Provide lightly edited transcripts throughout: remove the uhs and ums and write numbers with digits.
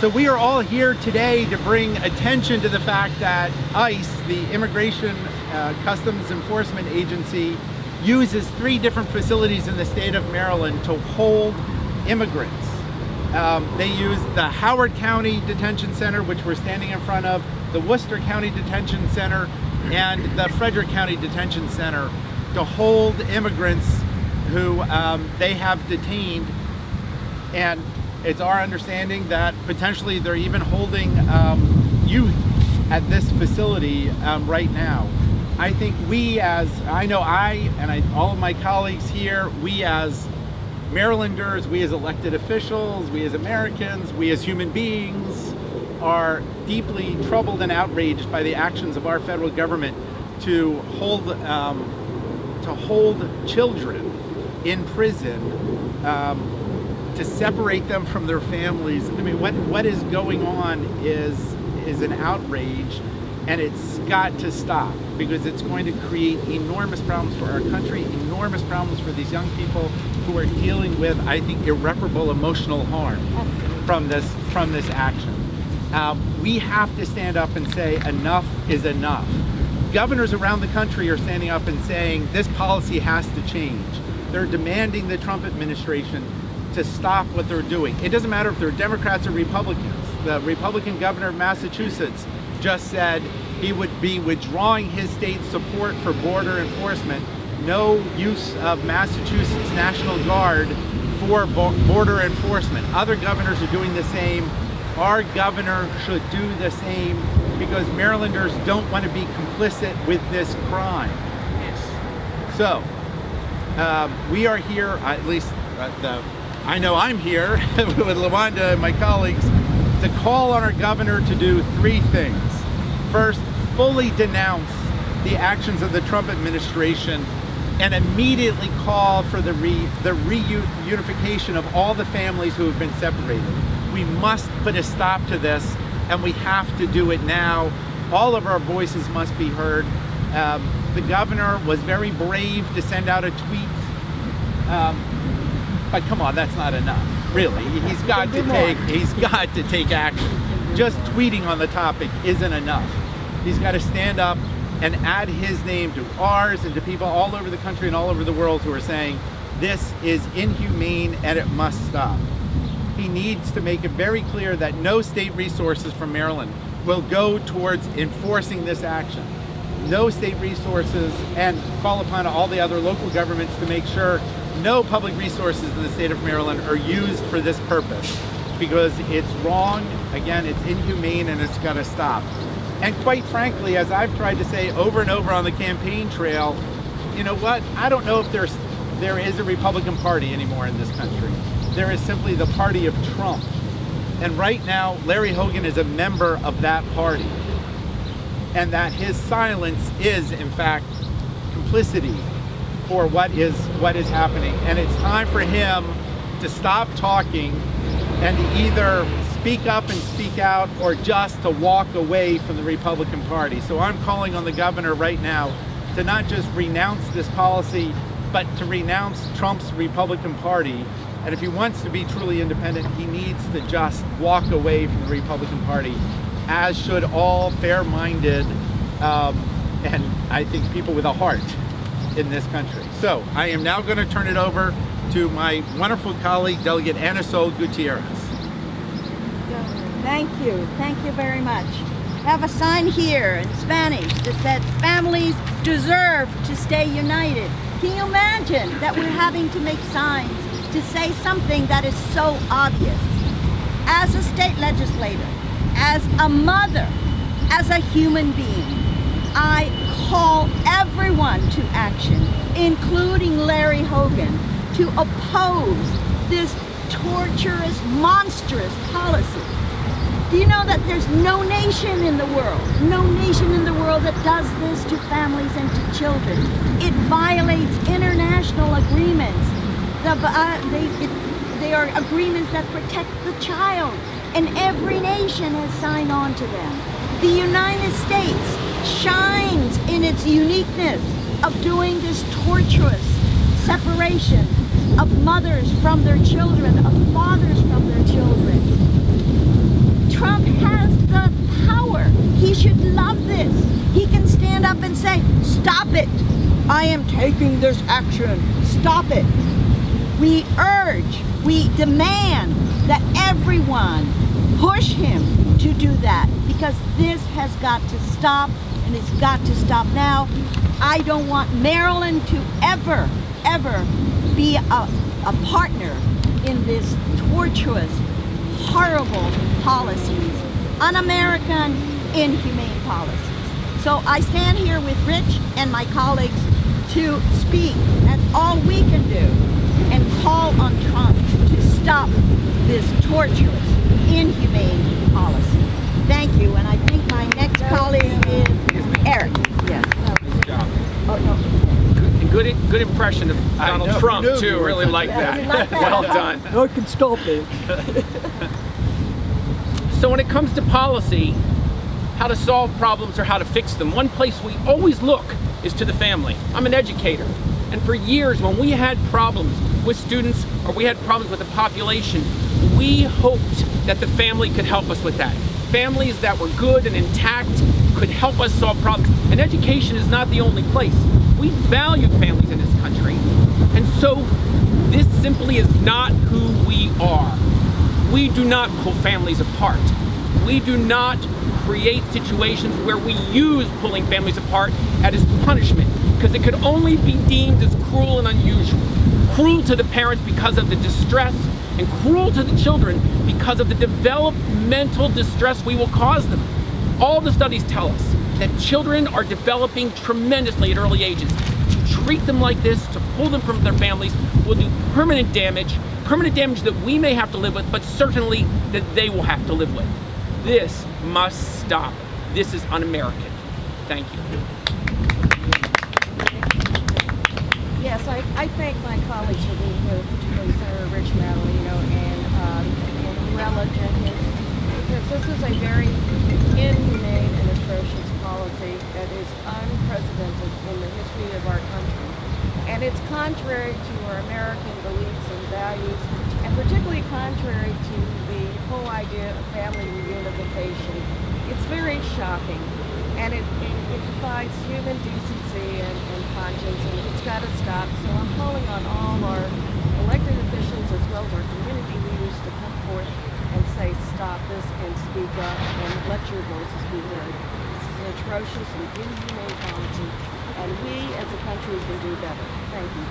So we are all here today to bring attention to the fact that ICE, the Immigration Customs Enforcement Agency, uses 3 different facilities in the state of Maryland to hold immigrants. They use the Howard County Detention Center, which we're standing in front of, the Worcester County Detention Center, and the Frederick County Detention Center to hold immigrants who they have detained. And it's our understanding that potentially they're even holding youth at this facility right now. I think we as, all of my colleagues here, we as Marylanders, we as elected officials, we as Americans, we as human beings are deeply troubled and outraged by the actions of our federal government to hold children in prison, to separate them from their families. I mean, what is going on is an outrage, and it's got to stop, because it's going to create enormous problems for our country, enormous problems for these young people who are dealing with, I think, irreparable emotional harm from this action. We have to stand up and say enough is enough. Governors around the country are standing up and saying this policy has to change. They're demanding the Trump administration to stop what they're doing. It doesn't matter if they're Democrats or Republicans. The Republican governor of Massachusetts just said he would be withdrawing his state's support for border enforcement. No use of Massachusetts National Guard for border enforcement. Other governors are doing the same. Our governor should do the same, because Marylanders don't want to be complicit with this crime. Yes. So, we are here, at least I know I'm here with LaWanda and my colleagues, to call on our governor to do 3 things. First, fully denounce the actions of the Trump administration and immediately call for the reunification of all the families who have been separated. We must put a stop to this, and we have to do it now. All of our voices must be heard. The governor was very brave to send out a tweet, but come on, that's not enough. Really, he's got to take action. Just tweeting on the topic isn't enough. He's got to stand up and add his name to ours and to people all over the country and all over the world who are saying this is inhumane and it must stop. He needs to make it very clear that no state resources from Maryland will go towards enforcing this action. No state resources, and call upon all the other local governments to make sure no public resources in the state of Maryland are used for this purpose, because it's wrong, again, it's inhumane, and it's got to stop. And quite frankly, as I've tried to say over and over on the campaign trail, you know what? I don't know if there is a Republican Party anymore in this country. There is simply the party of Trump. And right now, Larry Hogan is a member of that party. And that his silence is, in fact, complicity for what is happening. And it's time for him to stop talking and to either speak up and speak out, or just to walk away from the Republican Party. So I'm calling on the governor right now to not just renounce this policy, but to renounce Trump's Republican Party. And if he wants to be truly independent, he needs to just walk away from the Republican Party, as should all fair-minded and I think people with a heart in this country. So I am now going to turn it over to my wonderful colleague, Delegate Ana Sol Gutierrez. Thank you very much. I have a sign here in Spanish that said, "Families deserve to stay united." Can you imagine that we're having to make signs to say something that is so obvious? As a state legislator, as a mother, as a human being, I call everyone to action, including Larry Hogan, to oppose this torturous, monstrous policy. Do you know that there's no nation in the world that does this to families and to children? It violates international agreements. They are agreements that protect the child, and every nation has signed on to them. The United States shines in its uniqueness of doing this torturous separation of mothers from their children, of fathers from their children. stand up and say, stop it. I am taking this action. Stop it. We urge, we demand that everyone push him to do that, because this has got to stop, and it's got to stop now. I don't want Maryland to ever be a partner in this tortuous, horrible policies, un-American, inhumane policies. So I stand here with Rich and my colleagues to speak. That's all we can do, and call on Trump to stop this torturous, inhumane policy. Thank you, and I think my next colleague is Eric. Yes. Good job. Oh, no. Good impression of Donald know, Trump you knew too. you were Really such like a- that. You like that? Well done. I can stop it. So when it comes to policy, how to solve problems or how to fix them, one place we always look is to the family. I'm an educator, and for years when we had problems with students or we had problems with the population, we hoped that the family could help us with that. Families that were good and intact could help us solve problems. And education is not the only place. We value families in this country, and so this simply is not who we are. We do not pull families apart. We do not create situations where we use pulling families apart as punishment, because it could only be deemed as cruel and unusual. Cruel to the parents because of the distress, and cruel to the children because of the developmental distress we will cause them. All the studies tell us that children are developing tremendously at early ages. To treat them like this, to pull them from their families, will do permanent damage that we may have to live with, but certainly that they will have to live with. This must stop. This is un-American. Thank you. Yes, I thank my colleagues for being here, particularly Senator Rich Madaleno and Luella Jenkins, because this is a very inhumane and atrocious policy that is unprecedented in the history of our country. And it's contrary to our American beliefs and values, and particularly contrary to the whole idea of family reunification. It's very shocking, and it defies human decency and conscience, and it's got to stop. So I'm calling on all our elected officials as well as our community leaders to come forth and say stop this and speak up and let your voices be heard. This is an atrocious and inhumane policy, and we as a country can do better. Thank you.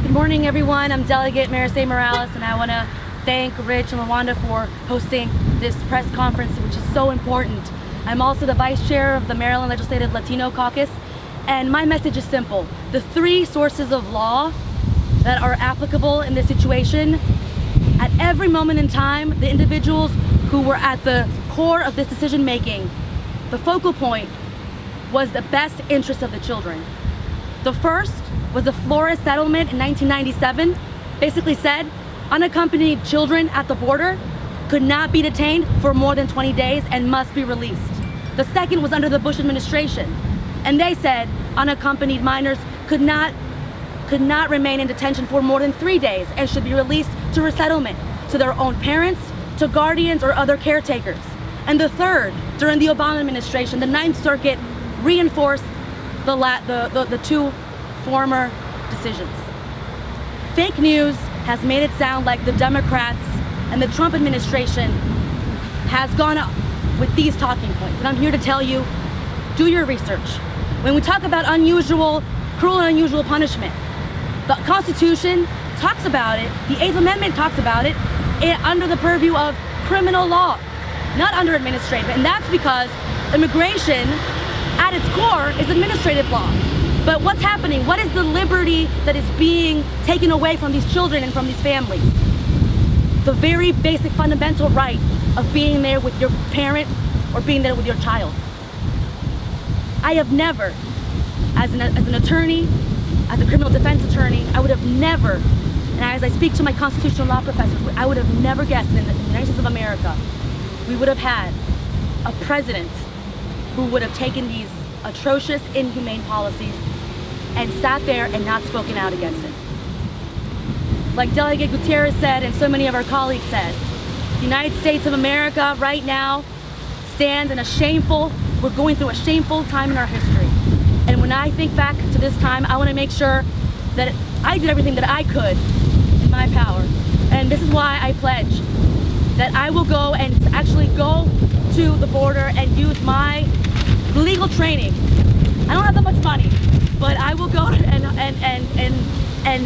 Good morning, everyone. I'm Delegate Marisay Morales, and I want to thank Rich and LaWanda for hosting this press conference, which is so important. I'm also the Vice Chair of the Maryland Legislative Latino Caucus, and my message is simple. The three sources of law that are applicable in this situation, at every moment in time, the individuals who were at the core of this decision making, the focal point was the best interest of the children. The first was the Flores settlement in 1997, basically said unaccompanied children at the border could not be detained for more than 20 days and must be released. The second was under the Bush administration, and they said unaccompanied minors could not remain in detention for more than 3 days and should be released to resettlement, to their own parents, to guardians or other caretakers. And the third, during the Obama administration, the Ninth Circuit reinforced the two former decisions. Fake news has made it sound like the Democrats and the Trump administration has gone up with these talking points. And I'm here to tell you, do your research. When we talk about cruel and unusual punishment, the Constitution talks about it, the Eighth Amendment talks about it under the purview of criminal law, not under administrative. And that's because immigration, at its core, is administrative law. But what's happening? What is the liberty that is being taken away from these children and from these families? The very basic fundamental right of being there with your parent or being there with your child. I have never, as an attorney, as a criminal defense attorney, I would have never, and as I speak to my constitutional law professors, I would have never guessed in the United States of America, we would have had a president who would have taken these atrocious, inhumane policies and sat there and not spoken out against it. Like Delegate Gutierrez said, and so many of our colleagues said, the United States of America right now stands in we're going through a shameful time in our history. And when I think back to this time, I want to make sure that I did everything that I could in my power. And this is why I pledge that I will go and actually go to the border and use my legal training. I don't have that much money, but I will go and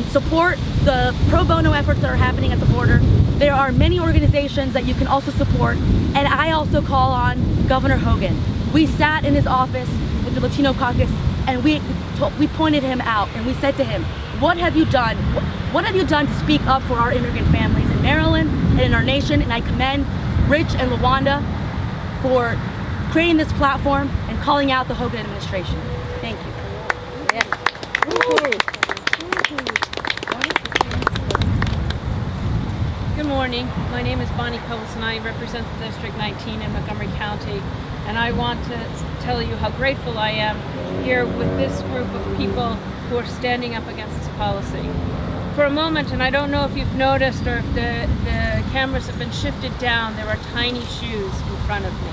support the pro bono efforts that are happening at the border. There are many organizations that you can also support, and I also call on Governor Hogan. We sat in his office with the Latino caucus, and we pointed him out, and we said to him, what have you done? What have you done to speak up for our immigrant families in Maryland and in our nation? And I commend Rich and LaWanda for creating this platform and calling out the Hogan administration. Thank you. Good morning. My name is Bonnie Colson. I represent the District 19 in Montgomery County, and I want to tell you how grateful I am here with this group of people who are standing up against this policy. For a moment, and I don't know if you've noticed or if the cameras have been shifted down, there are tiny shoes in front of me.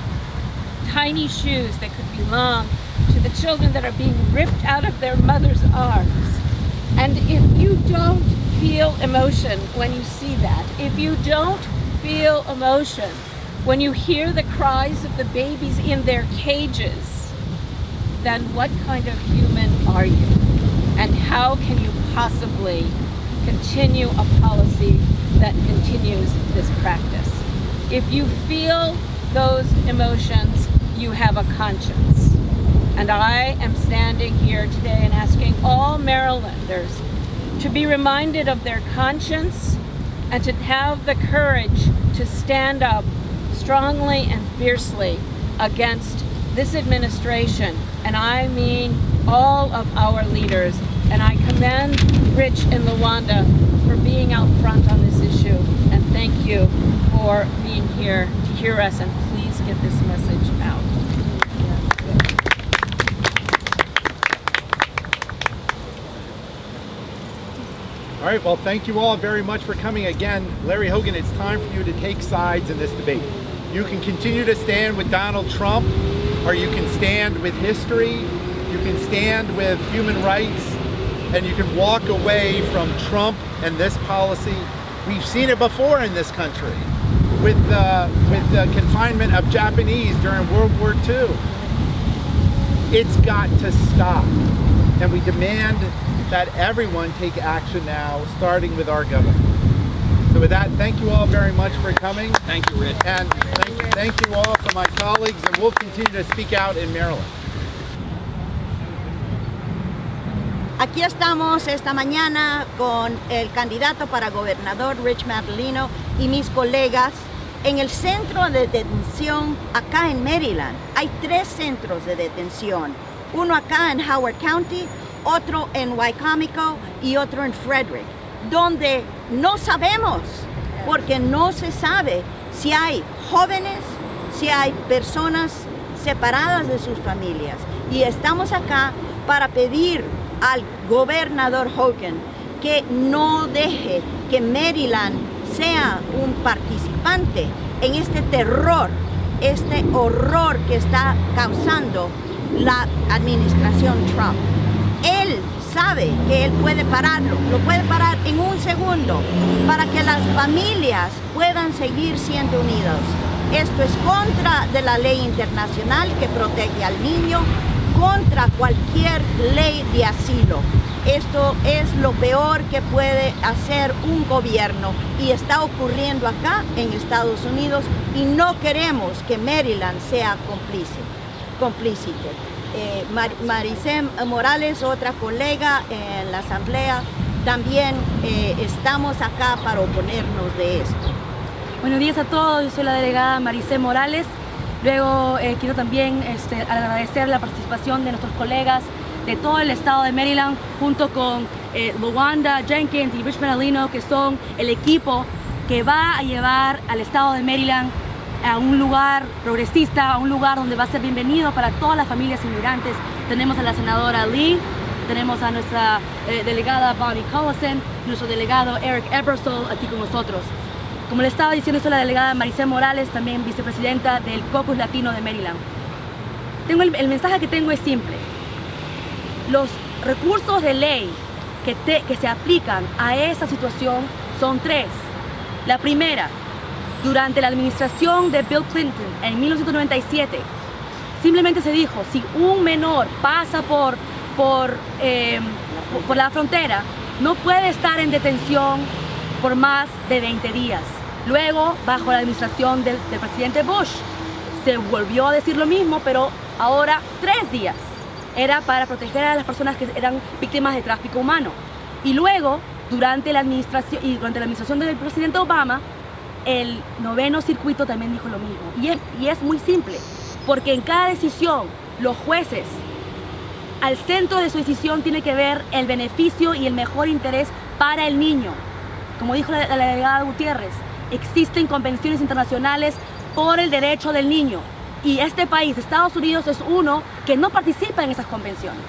Tiny shoes that could belong to the children that are being ripped out of their mother's arms. And if you don't feel emotion when you see that, if you don't feel emotion when you hear the cries of the babies in their cages, then what kind of human are you? And how can you possibly continue a policy that continues this practice? If you feel those emotions, you have a conscience. And I am standing here today and asking all Marylanders to be reminded of their conscience and to have the courage to stand up strongly and fiercely against this administration. And I mean all of our leaders. And I commend Rich and LaWanda for being out front on this issue. And thank you for being here to hear us, and please get this message out. All right, well, thank you all very much for coming. Again, Larry Hogan, it's time for you to take sides in this debate. You can continue to stand with Donald Trump, or you can stand with history, you can stand with human rights, and you can walk away from Trump and this policy. We've seen it before in this country with the confinement of Japanese during World War II. It's got to stop, and we demand that everyone take action now, starting with our government. So with that, thank you all very much for coming. Thank you, Rich. And thank you all for my colleagues, and we'll continue to speak out in Maryland. Aquí estamos esta mañana con el candidato para gobernador Rich Madaleno y mis colegas en el centro de detención acá en Maryland. Hay 3 centros de detención, uno acá en Howard County, otro en Wycomico y otro en Frederick, donde no sabemos, porque no se sabe si hay jóvenes, si hay personas separadas de sus familias. Y estamos acá para pedir al gobernador Hogan que no deje que Maryland sea un participante en este terror, este horror que está causando la administración Trump. Él sabe que él puede pararlo, lo puede parar en un segundo para que las familias puedan seguir siendo unidas. Esto es contra de la ley internacional que protege al niño, contra cualquier ley de asilo. Esto es lo peor que puede hacer un gobierno y está ocurriendo acá en Estados Unidos, y no queremos que Maryland sea cómplice. Maricé Morales, otra colega en la asamblea, también estamos acá para oponernos de esto. Buenos días a todos, yo soy la delegada Maricé Morales. Luego quiero también agradecer la participación de nuestros colegas de todo el estado de Maryland, junto con LaWanda Jenkins y Rich Madaleno, que son el equipo que va a llevar al estado de Maryland a un lugar progresista, a un lugar donde va a ser bienvenido para todas las familias inmigrantes. Tenemos a la senadora Lee, tenemos a nuestra delegada Bonnie Collison, nuestro delegado Eric Ebersole aquí con nosotros. Como le estaba diciendo, soy la delegada Maricel Morales, también vicepresidenta del Caucus Latino de Maryland. El mensaje que tengo es simple. Los recursos de ley que se aplican a esa situación son 3. La primera, durante la administración de Bill Clinton en 1997, simplemente se dijo, si un menor pasa por la frontera, no puede estar en detención por más de 20 días. Luego, bajo la administración del presidente Bush, se volvió a decir lo mismo, pero ahora 3 días. Era para proteger a las personas que eran víctimas de tráfico humano. Y luego, durante la administración del presidente Obama, el 9º circuito también dijo lo mismo. Y es muy simple, porque en cada decisión, los jueces, al centro de su decisión tiene que ver el beneficio y el mejor interés para el niño. Como dijo la delegada Gutiérrez, existen convenciones internacionales por el derecho del niño. Y este país, Estados Unidos, es uno que no participa en esas convenciones.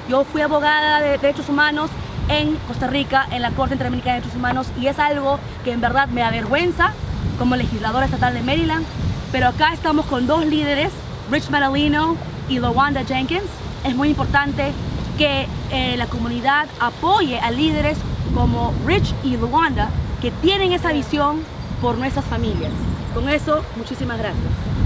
Yo fui abogada de derechos humanos en Costa Rica, en la Corte Interamericana de Derechos Humanos, y es algo que en verdad me avergüenza como legisladora estatal de Maryland. Pero acá estamos con 2 líderes, Rich Madaleno y LaWanda Jenkins. Es muy importante que la comunidad apoye a líderes como Rich y LaWanda, que tienen esa visión por nuestras familias. Con eso, muchísimas gracias.